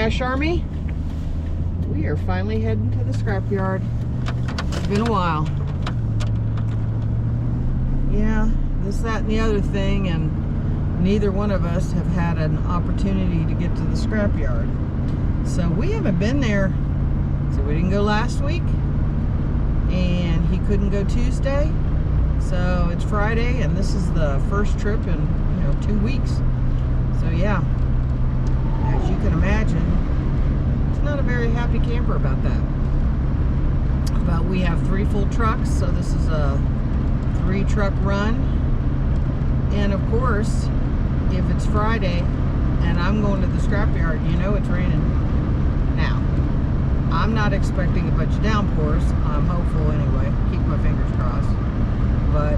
Trash Army. We are finally heading to the scrapyard. It's been a while. Yeah, this, that, and the other thing, and neither one of us have had an opportunity to get to the scrapyard. So we haven't been there. So we didn't go last week, and he couldn't go Tuesday. So it's Friday, and this is the first trip in 2 weeks. So yeah, as you can imagine, it's not a very happy camper about that. But we have 3 full trucks, so this is a 3-truck run. And of course, if it's Friday and I'm going to the scrapyard, it's raining. Now, I'm not expecting a bunch of downpours. I'm hopeful anyway. Keep my fingers crossed. But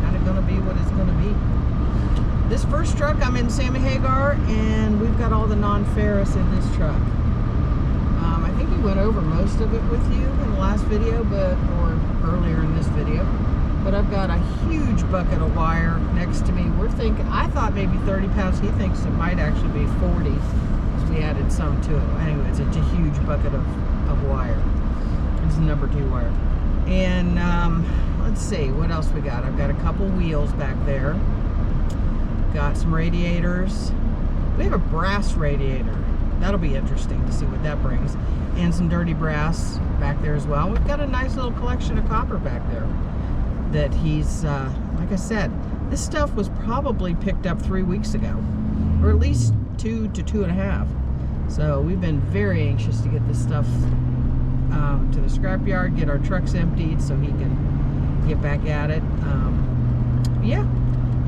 kind of going to be what it's going to be. This first truck, I'm in Sammy Hagar, and we've got all the non-ferrous in this truck. I think we went over most of it with you in the last video, or earlier in this video. But I've got a huge bucket of wire next to me. I thought maybe 30 pounds. He thinks it might actually be 40, because we added some to it. Anyway, it's a huge bucket of wire. It's number 2 wire. And let's see, what else we got? I've got a couple wheels back there. Got some radiators. We have a brass radiator. That'll be interesting to see what that brings. And some dirty brass back there as well. We've got a nice little collection of copper back there that he's, like I said, this stuff was probably picked up 3 weeks ago, or at least 2 to 2.5. So we've been very anxious to get this stuff to the scrapyard, get our trucks emptied so he can get back at it. Yeah,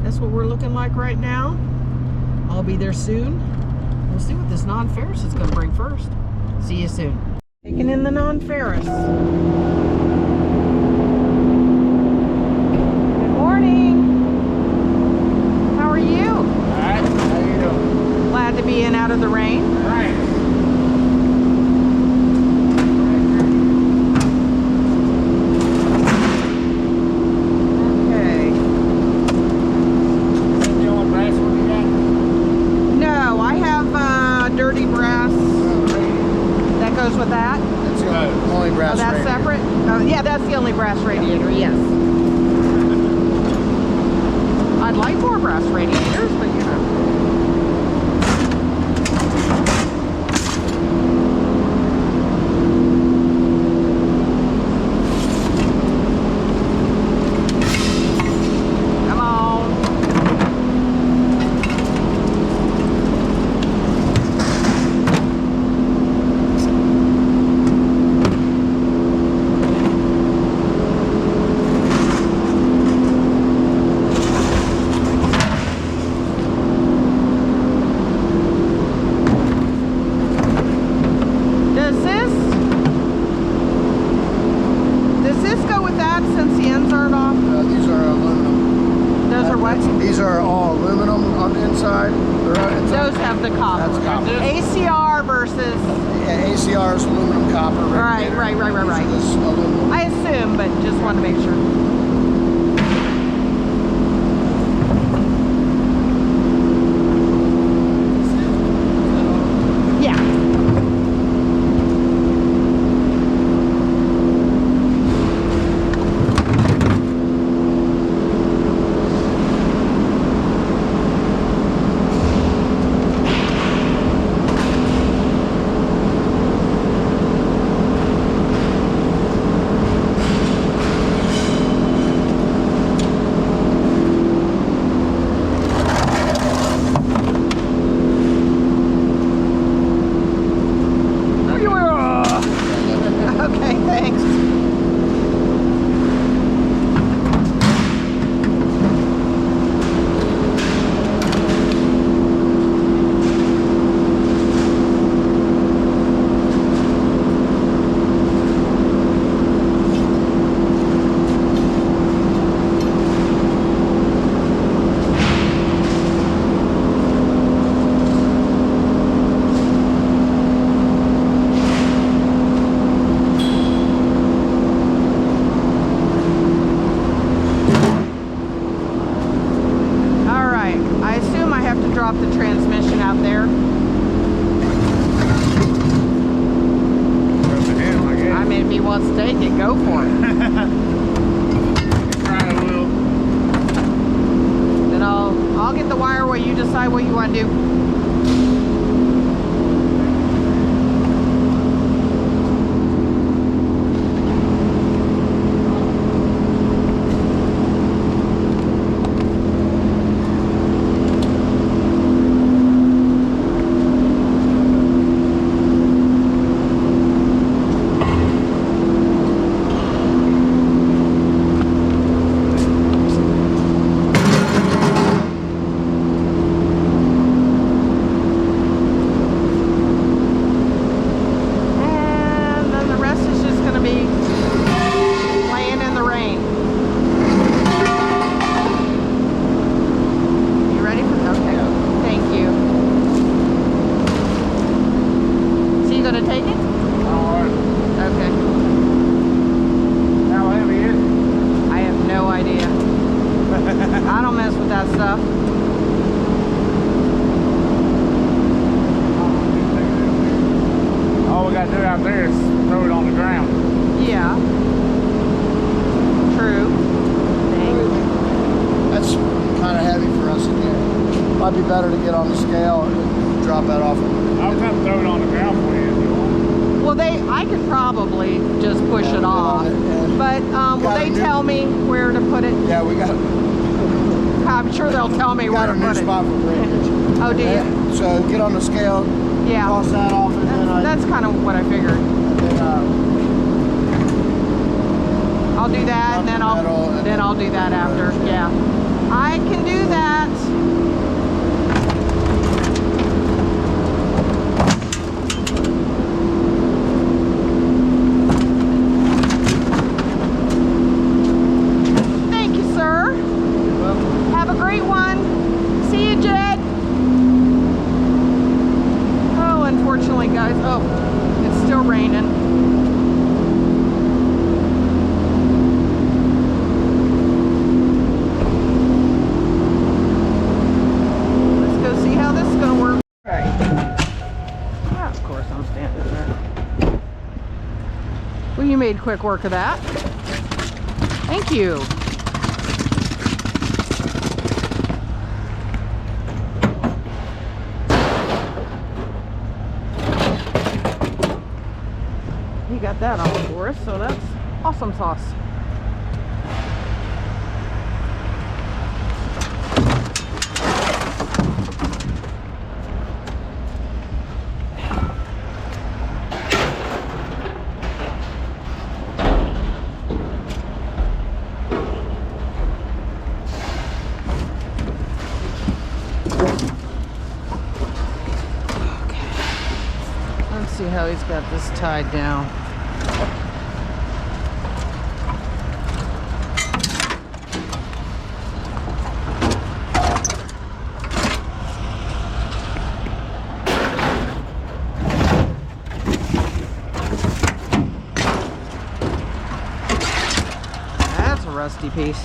that's what we're looking like right now. I'll be there soon. We'll see what this non-ferrous is going to bring first. See you soon. Taking in the non-ferrous. Good morning. How are you? All right. How you doing? Glad to be in out of the rain. All right. With that? That's the only brass that's radiator. Separate? Oh, yeah, that's the only brass radiator, yes. I'd like more brass radiators, but Come on. These are all aluminum on the inside. Those have the copper. That's copper. ACR versus... Yeah, ACR is aluminum copper. Right. This aluminum. I assume, but just want to make sure. drop the transmission out there. wants to take it, go for it. Right, I will. Then I'll get the wire while you decide what you want to do. Might be better to get on the scale and drop that off. I'll come throw it on the ground for you if you want. Well, I could probably just push it off, but will they tell me where to put it? Yeah, we got. I'm sure they'll tell me where to put it. Got a new spot for breakage. Oh, do you? So get on the scale. Yeah. Cross that off, and then that's kind of what I figured. And then, I'll do that, and then I'll do that after. Yeah, I can do that. Guys, oh, it's still raining. Let's go see how this is going to work. Right. Ah, of course, I'm standing there. Well, you made quick work of that. Thank you. You got that on for us, so that's awesome sauce. Okay. Let's see how he's got this tied down. Rusty piece.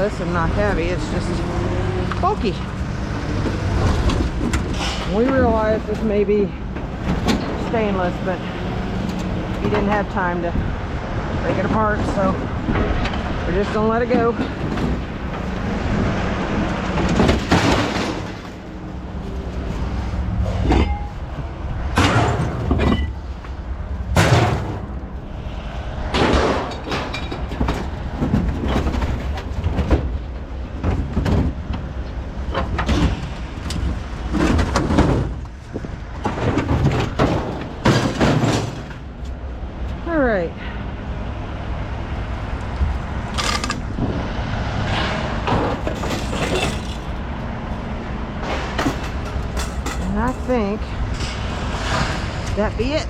stainless and not heavy, it's just bulky. We realized this may be stainless, but he didn't have time to break it apart, so we're just gonna let it go. All right. And I think that be it.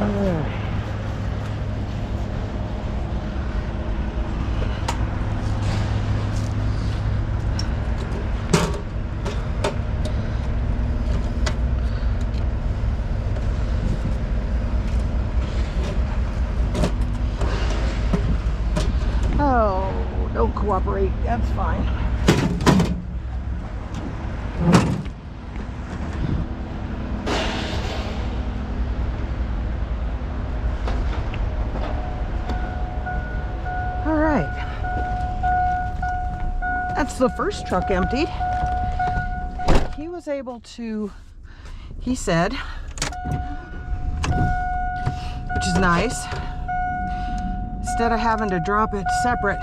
All right. Oh, don't cooperate. That's fine. All right. That's the first truck emptied. He was able to, he said, which is nice. Instead of having to drop it separate,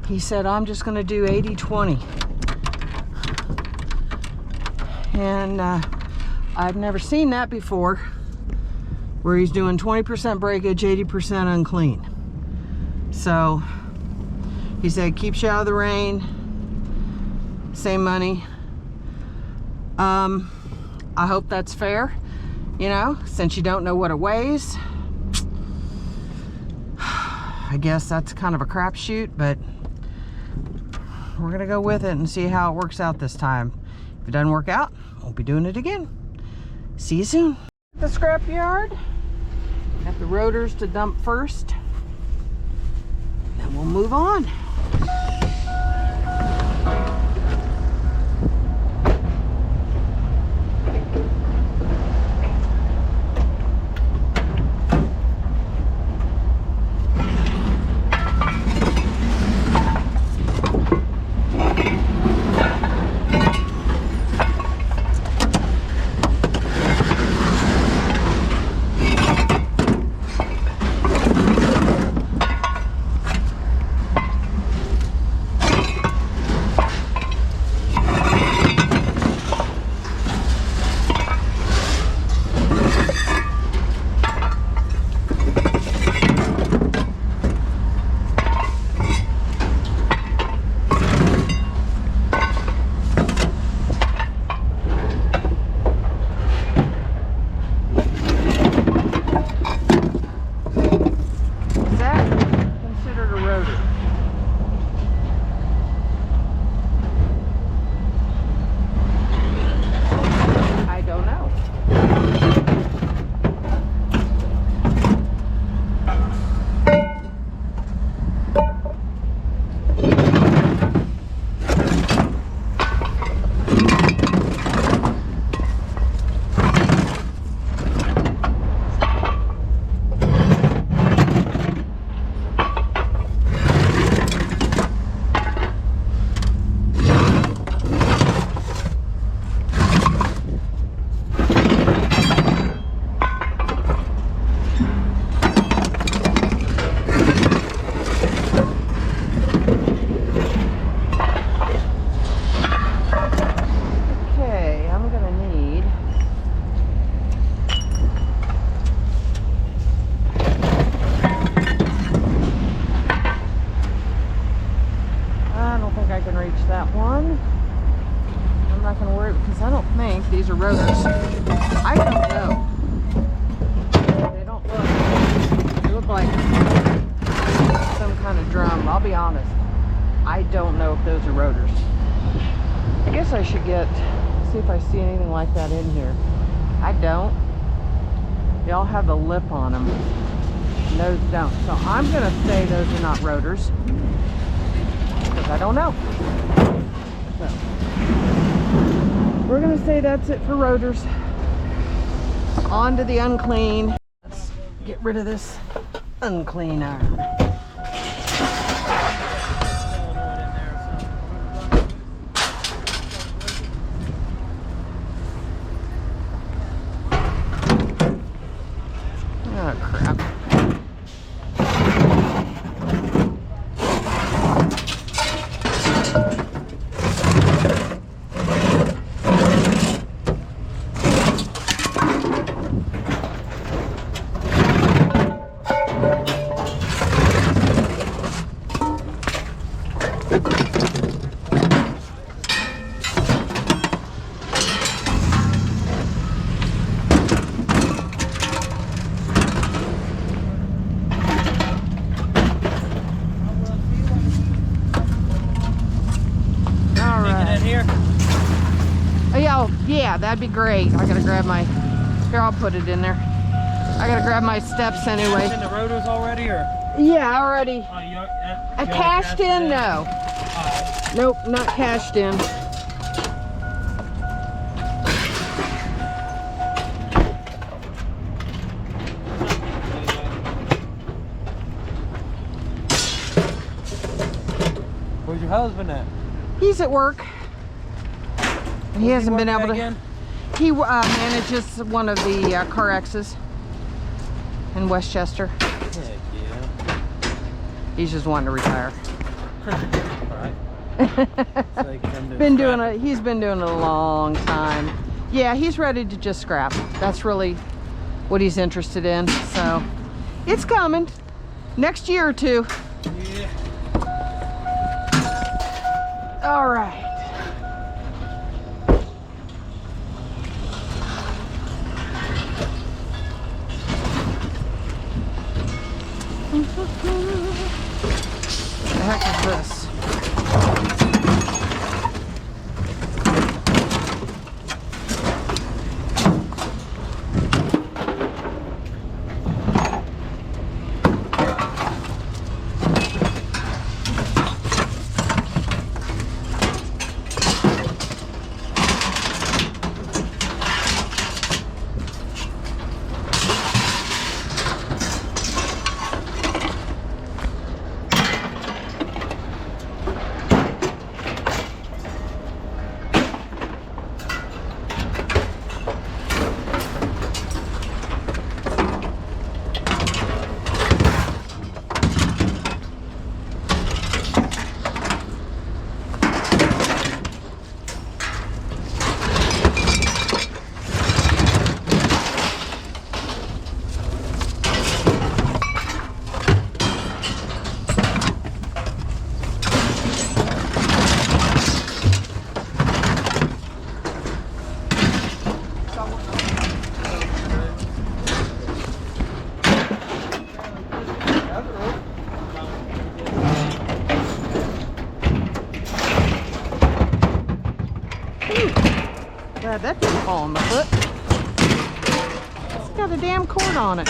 he said, I'm just going to do 80-20. And I've never seen that before, where he's doing 20% breakage, 80% unclean. So he said, keeps you out of the rain, same money. I hope that's fair, you know, since you don't know what it weighs. I guess that's kind of a crapshoot, but we're gonna go with it and see how it works out this time. If it doesn't work out, won't be doing it again. See you soon. The scrapyard. Got the rotors to dump first. Then we'll move on. These are rotors. I don't know. They don't look. They look like some kind of drum. I'll be honest. I don't know if those are rotors. I guess I should see if I see anything like that in here. I don't. They all have the lip on them. And those don't. So I'm going to say those are not rotors. Because I don't know. So we're going to say that's it for rotors. On to the unclean. Let's get rid of this unclean iron. Oh, crap. Yeah, that'd be great. I gotta grab my, here, I'll put it in there. I gotta grab my steps anyway. In the rotors already, or? Yeah, already. I cashed in? No. Nope, not cashed in. Where's your husband at? He's at work. He hasn't been able to. Again? He manages one of the car X's in Westchester. Heck yeah. He's just wanting to retire. Alright. So He's been doing it a long time. Yeah, he's ready to just scrap. That's really what he's interested in. So it's coming. Next year or two. Yeah. All right. What the heck is this? Glad that didn't fall on my foot. It's got a damn cord on it.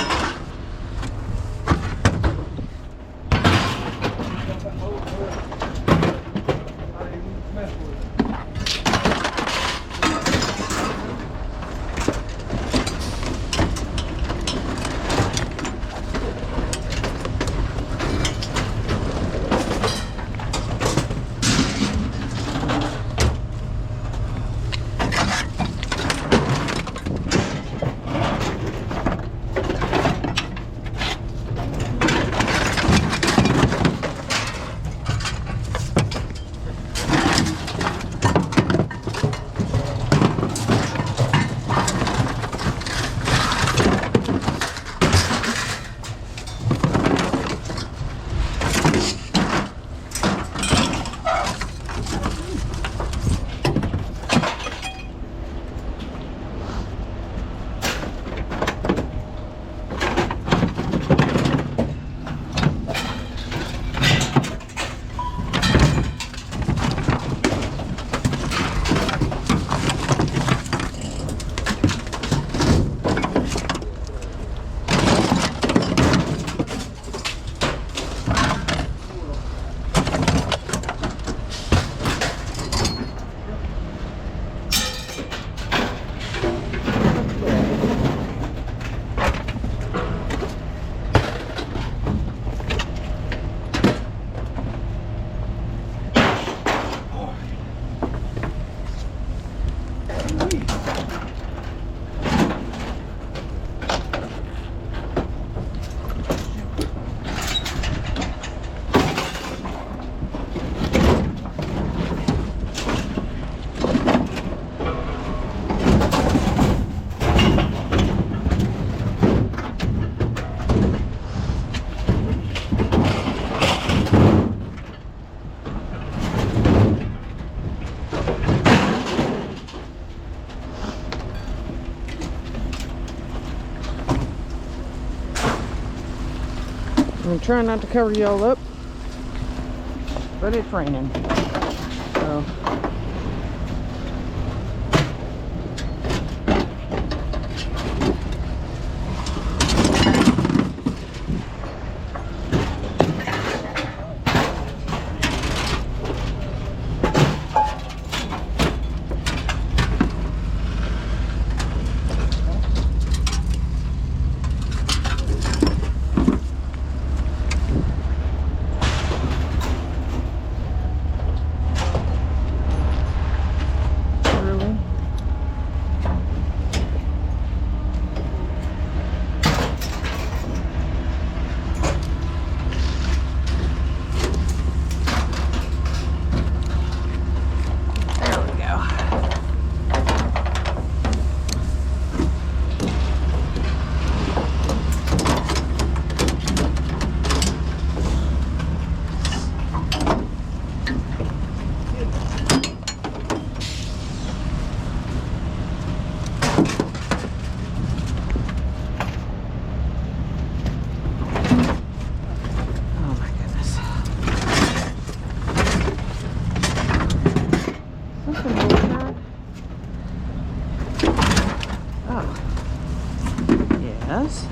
I'm trying not to cover y'all up, but it's raining. So yes.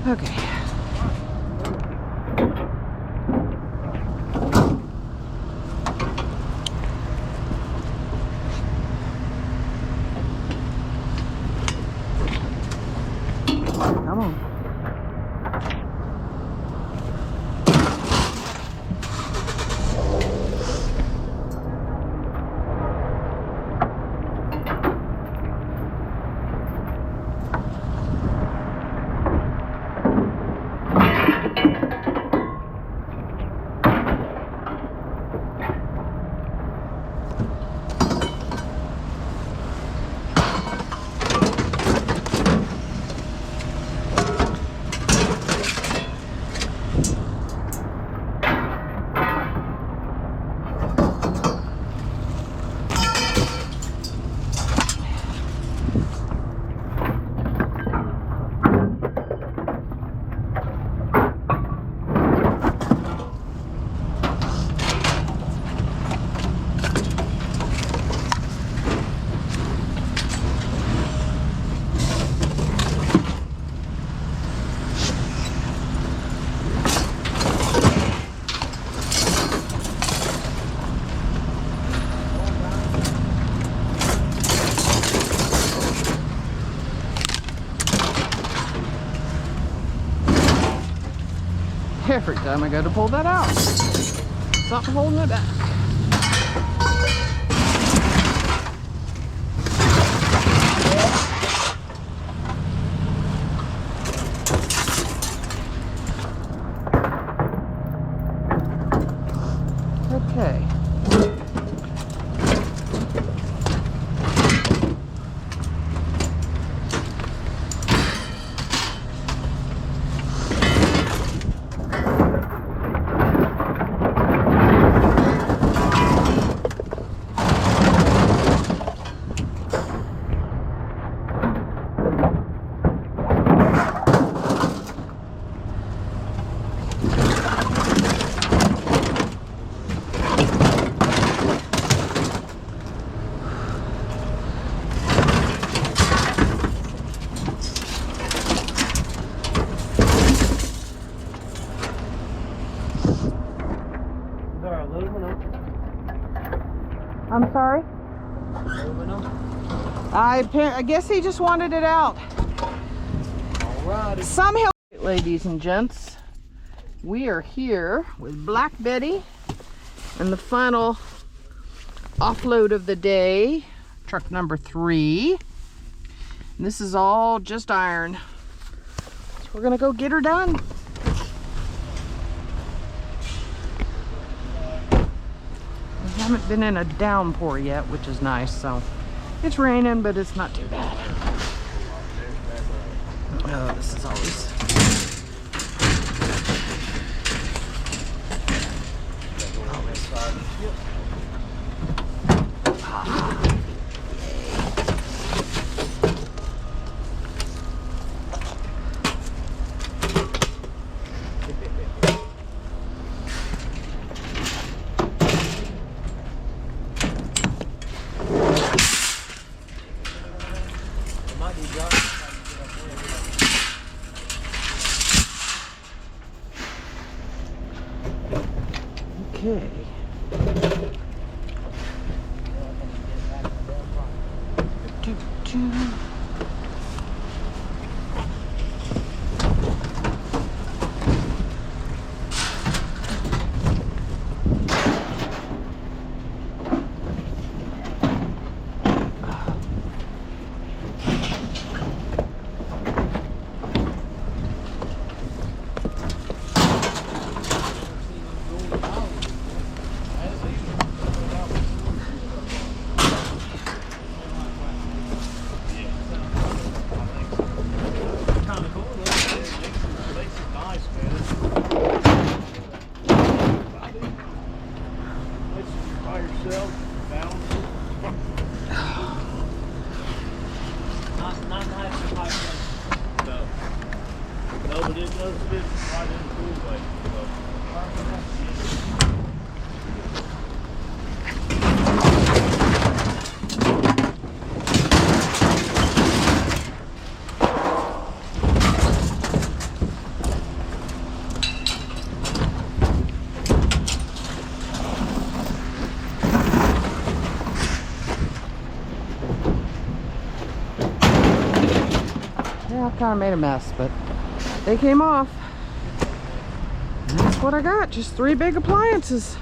Okay. Come on. Every time I go to pull that out, something holding it back. I guess he just wanted it out. Alrighty. Somehow, ladies and gents, we are here with Black Betty and the final offload of the day, truck number 3. And this is all just iron. So we're gonna go get her done. We haven't been in a downpour yet, which is nice. So it's raining, but it's not too bad. Oh, this is always... Okay. Kind of made a mess, but they came off. And that's what I got, just 3 big appliances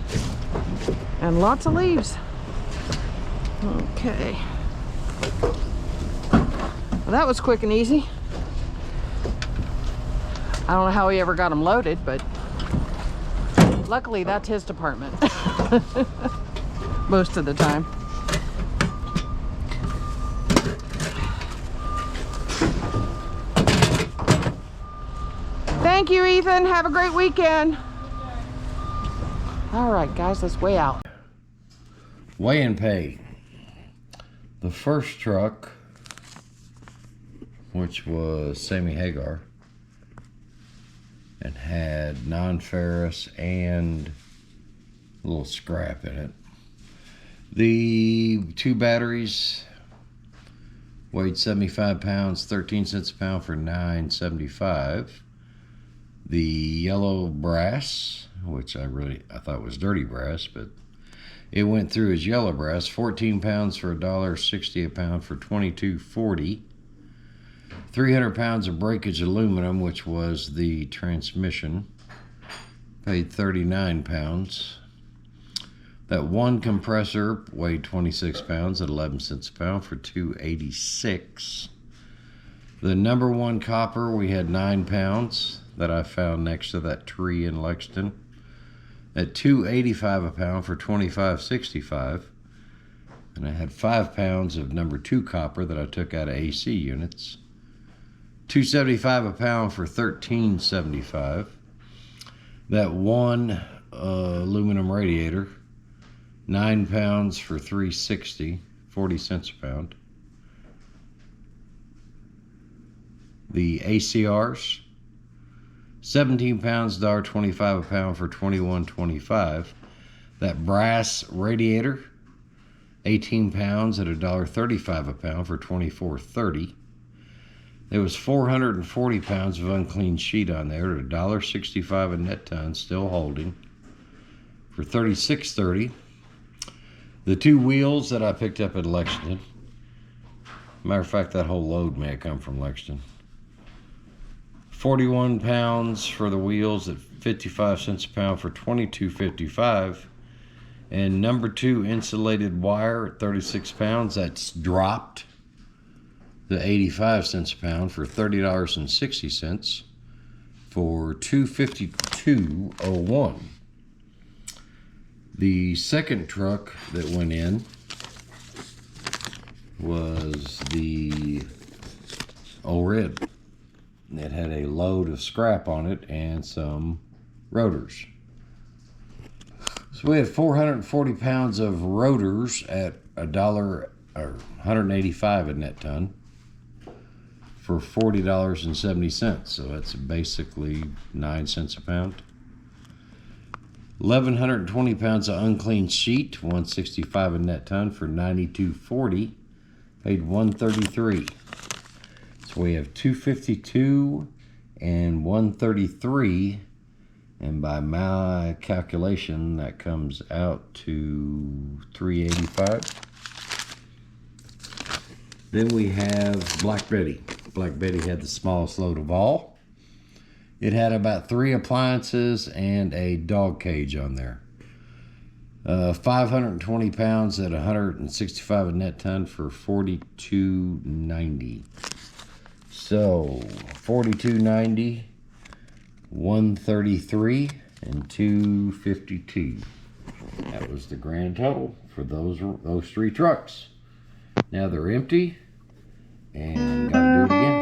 and lots of leaves. Okay, well, that was quick and easy. I don't know how he ever got them loaded, but luckily that's his department most of the time. Thank you, Ethan. Have a great weekend. All right, guys, let's weigh out. Weigh and pay. The first truck, which was Sammy Hagar, and had non-ferrous and a little scrap in it. The 2 batteries weighed 75 pounds, 13 cents a pound for $9.75. The yellow brass, which I thought was dirty brass, but it went through as yellow brass, 14 pounds for $1.60 a pound for $22.40. 300 pounds of breakage aluminum, which was the transmission, paid 39 pounds. That one compressor weighed 26 pounds at 11 cents a pound for $2.86. The number 1 copper, we had 9 pounds that I found next to that tree in Lexington at $2.85 a pound for $25.65. And I had 5 pounds of number 2 copper that I took out of AC units, $2.75 a pound for $13.75. That one aluminum radiator, 9 pounds for $3.60, 40 cents a pound. The ACRs, 17 pounds, $1.25 a pound for $21.25. That brass radiator, 18 pounds at $1.35 a pound for $24.30. There was 440 pounds of unclean sheet on there at $1.65 a net ton, still holding, for $36.30. The 2 wheels that I picked up at Lexington, Matter of fact, that whole load may have come from Lexington. 41 pounds for the wheels at 55 cents a pound for $22.55. And number 2 insulated wire at 36 pounds. That's dropped to 85 cents a pound for $30.60 for $252.01. The second truck that went in was the old red. It had a load of scrap on it and some rotors. So we had 440 pounds of rotors at $1 or 185 a net ton for $40.70. So that's basically 9 cents a pound. 1,120 pounds of unclean sheet, 165 a net ton for $92.40. Paid $133. So we have 252 and 133, and by my calculation that comes out to 385. Then we have Black Betty. Black Betty had the smallest load of all. It had about 3 appliances and a dog cage on there. 520 pounds at 165 a net ton for $42.90. So 42.90, 133, and 252. That was the grand total for those 3 trucks. Now they're empty, and gotta do it again.